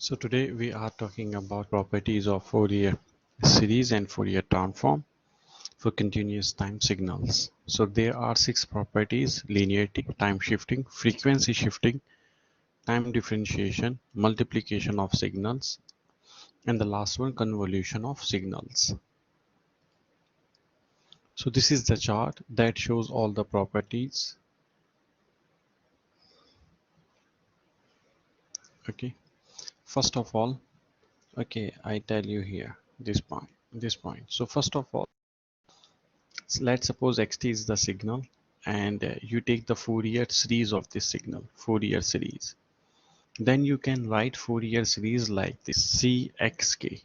So today we are talking about properties of Fourier series and Fourier transform for continuous time signals. So there are 6 properties: linearity, time shifting, frequency shifting, time differentiation, multiplication of signals, and the last one, convolution of signals. So this is the chart that shows all the properties. Okay, first of all, okay, I tell you here this point. So first of all, let's suppose xt is the signal, and you take the Fourier series of this signal, Fourier series. Then you can write Fourier series like this: Cxk.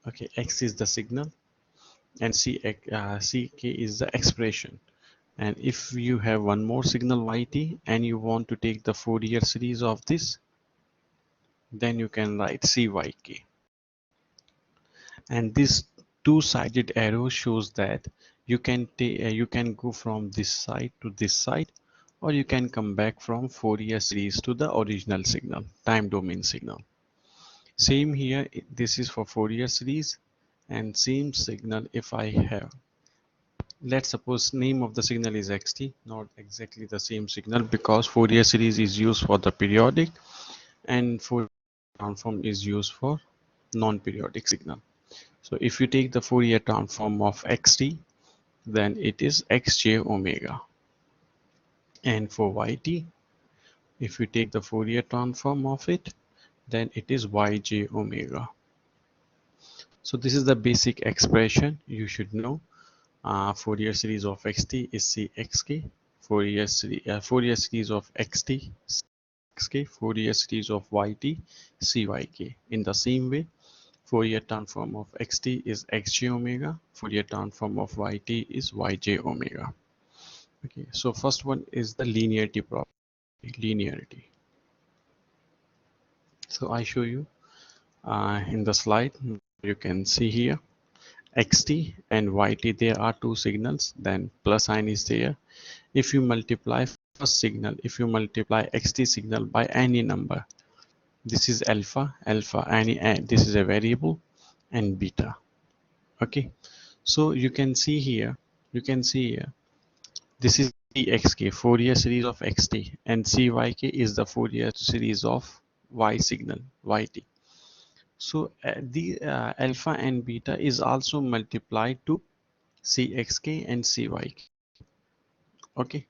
Okay, x is the signal and ck is the expression. And if you have one more signal yt and you want to take the Fourier series of this, then you can write cyk. And this two-sided arrow shows that you can go from this side to this side, or you can come back from Fourier series to the original signal, time domain signal. Same here, this is for Fourier series, and same signal if I have, let's suppose name of the signal is xt, not exactly the same signal because Fourier series is used for the periodic and Fourier transform is used for non-periodic signal. So if you take the Fourier transform of xt, then it is xj omega. And for yt, if you take the Fourier transform of it, then it is yj omega. So this is the basic expression you should know. Fourier series of xt is cxk. Fourier series of xt, xk. Fourier series of yt, cyk. In the same way, Fourier transform of xt is xj omega. Fourier transform of yt is yj omega. Okay, so first one is the linearity property. Linearity. So I show you in the slide. You can see here xt and yt, there are two signals, then plus sign is there. If you multiply first signal, if you multiply xt signal by any number, this is alpha, this is a variable, and beta. Okay, so you can see here, this is Cxk, Fourier series of xt, and Cyk is the Fourier series of y signal, yt. So the alpha and beta is also multiplied to Cxk and Cyk. Okay,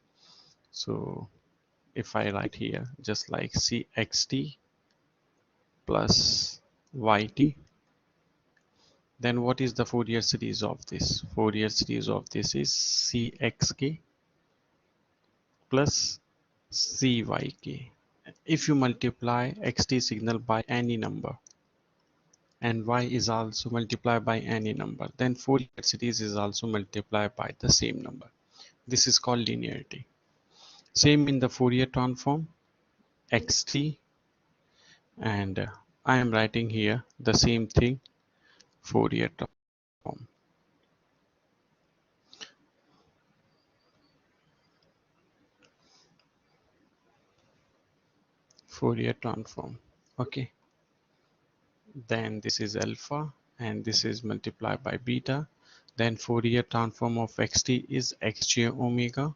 so if I write here just like Cxt plus yt, then what is the Fourier series of this? Fourier series of this is Cxk plus Cyk. If you multiply xt signal by any number and y is also multiplied by any number, then Fourier series is also multiplied by the same number. This is called linearity. Same in the Fourier transform, xt, and I am writing here the same thing, Fourier transform. Fourier transform. Okay, then this is alpha and this is multiplied by beta. Then Fourier transform of xt is xj omega,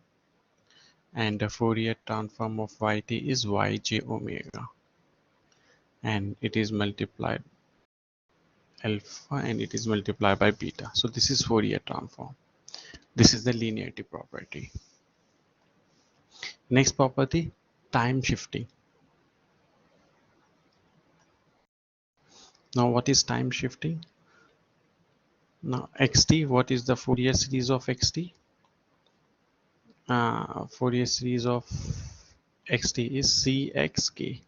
and the Fourier transform of yt is yj omega, and it is multiplied alpha and it is multiplied by beta. So this is Fourier transform. This is the linearity property. Next property, time shifting. Now what is time shifting? Now xt, what is the Fourier series of xt? Fourier series of xt is cxk.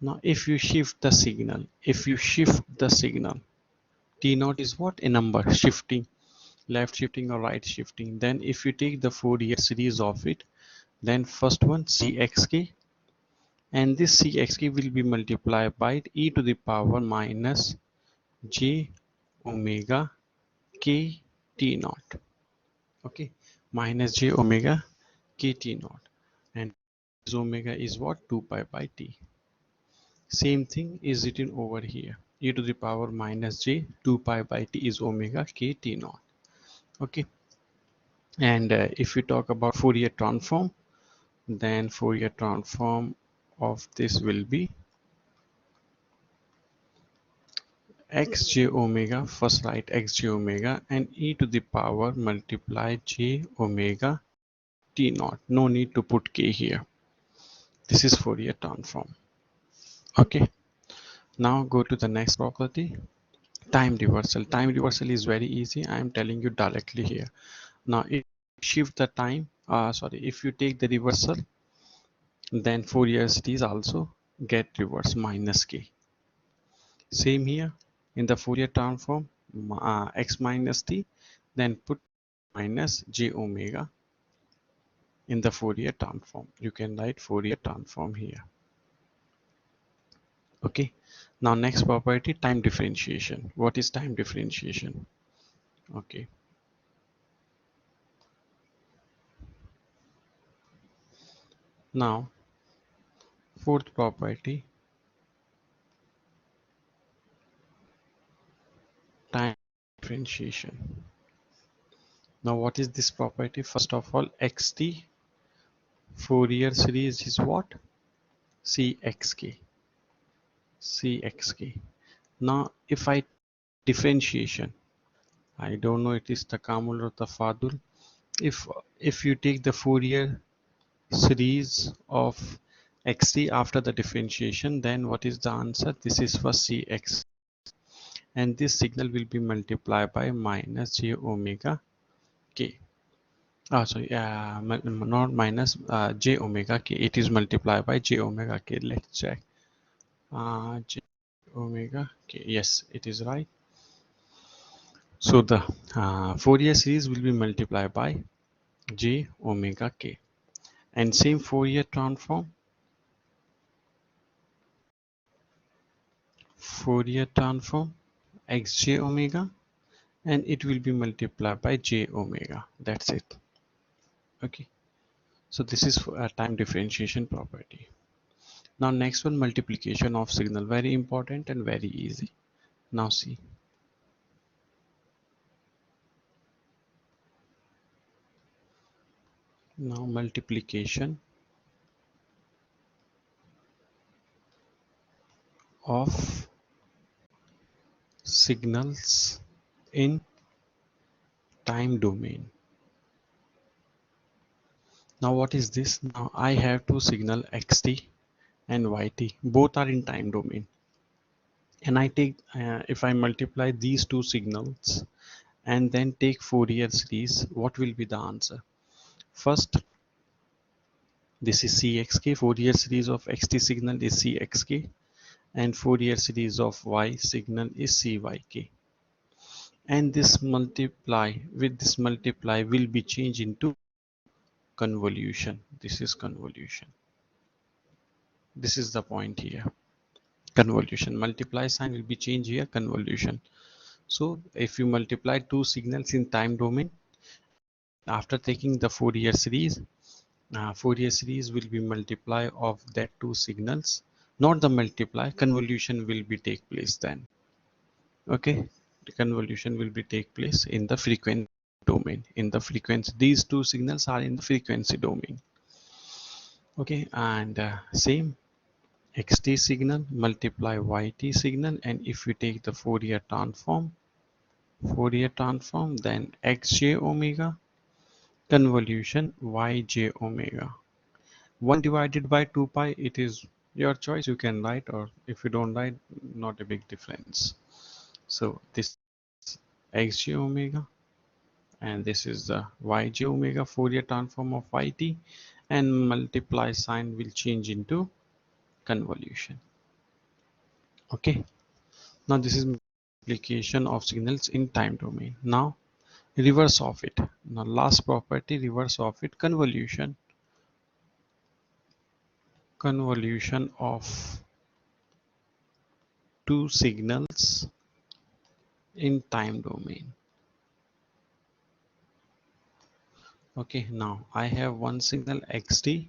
Now if you shift the signal, t naught is what? A number shifting, left shifting or right shifting. Then if you take the Fourier series of it, then first one cxk, and this cxk will be multiplied by e to the power minus j omega k t naught. Okay, minus j omega k t naught. And omega is what? 2 pi by t. Same thing is written over here. E to the power minus j 2 pi by t is omega k t naught. Okay. And if we talk about Fourier transform, then Fourier transform of this will be xj omega, first write xj omega and e to the power multiply j omega t naught. No need to put k here. This is Fourier transform. Okay. Now go to the next property. Time reversal. Time reversal is very easy. I am telling you directly here. Now if you shift the time, if you take the reversal, then Fourier series also get reversed minus k. Same here in the Fourier transform, x minus t, then put minus j omega in the Fourier transform. You can write Fourier transform here. Okay. Now next property, time differentiation. What is time differentiation? Okay. Now fourth property, time differentiation. Now what is this property? First of all, xt Fourier series is what? Cxk. Cxk. Now if I differentiation, I don't know it is Takamul or Tafadul. If you take the Fourier series of xt after the differentiation, then what is the answer? This is for Cx, and this signal will be multiplied by minus j omega k. Sorry, not minus j omega k. It is multiplied by j omega k. Let's check. J omega k. Yes, it is right. So the Fourier series will be multiplied by j omega k. And same Fourier transform. Fourier transform xj omega, and it will be multiplied by j omega. That's it. Okay. So this is for a time differentiation property. Now next one, multiplication of signal. Very important and very easy. Now see. Now multiplication of signals in time domain. Now what is this? Now I have two signal xt and yt. Both are in time domain. And I take, if I multiply these two signals and then take Fourier series, what will be the answer? First, this is Cxk. Fourier series of xt signal is Cxk, and Fourier series of y signal is Cyk. And this multiply will be changed into convolution. This is convolution. This is the point here. Convolution. Multiply sign will be changed here, convolution. So if you multiply two signals in time domain, after taking the Fourier series will be multiply of that two signals, not the multiply. Convolution will be take place then. Okay, the convolution will be take place in the frequency domain. In the frequency, these two signals are in the frequency domain. Okay, and same xt signal multiply yt signal, and if you take the Fourier transform, then xj omega convolution yj omega. 1 divided by 2 pi, it is your choice. You can write, or if you don't write, not a big difference. So this xj omega, and this is the yj omega Fourier transform of yt, and multiply sign will change into convolution. Okay, now this is multiplication of signals in time domain. Now reverse of it. Now last property, reverse of it, convolution of two signals in time domain. Okay, now I have one signal xt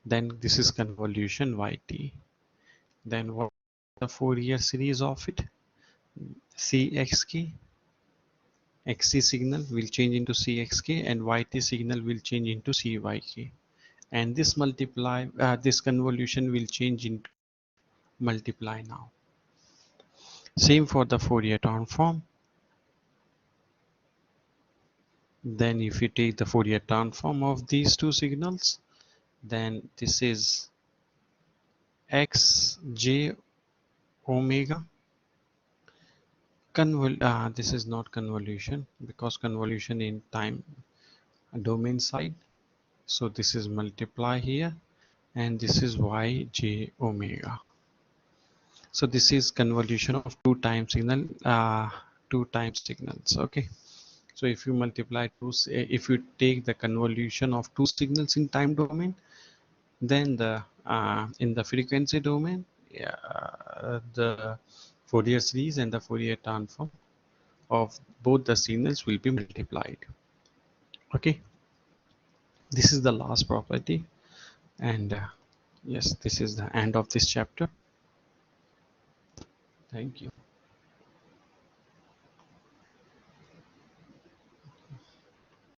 Then this is convolution yt. Then what the Fourier series of it? Cxk, xt signal will change into cxk and yt signal will change into cyk. And this this convolution will change into multiply now. Same for the Fourier transform. Then if you take the Fourier transform of these two signals, then this is xj omega. This is not convolution because convolution in time domain side. So this is multiply here and this is yj omega. So this is convolution of two time signals. Okay. So if you multiply if you take the convolution of two signals in time domain, then the in the frequency domain, the Fourier series and the Fourier transform of both the signals will be multiplied. Okay, this is the last property, and yes, this is the end of this chapter. Thank you.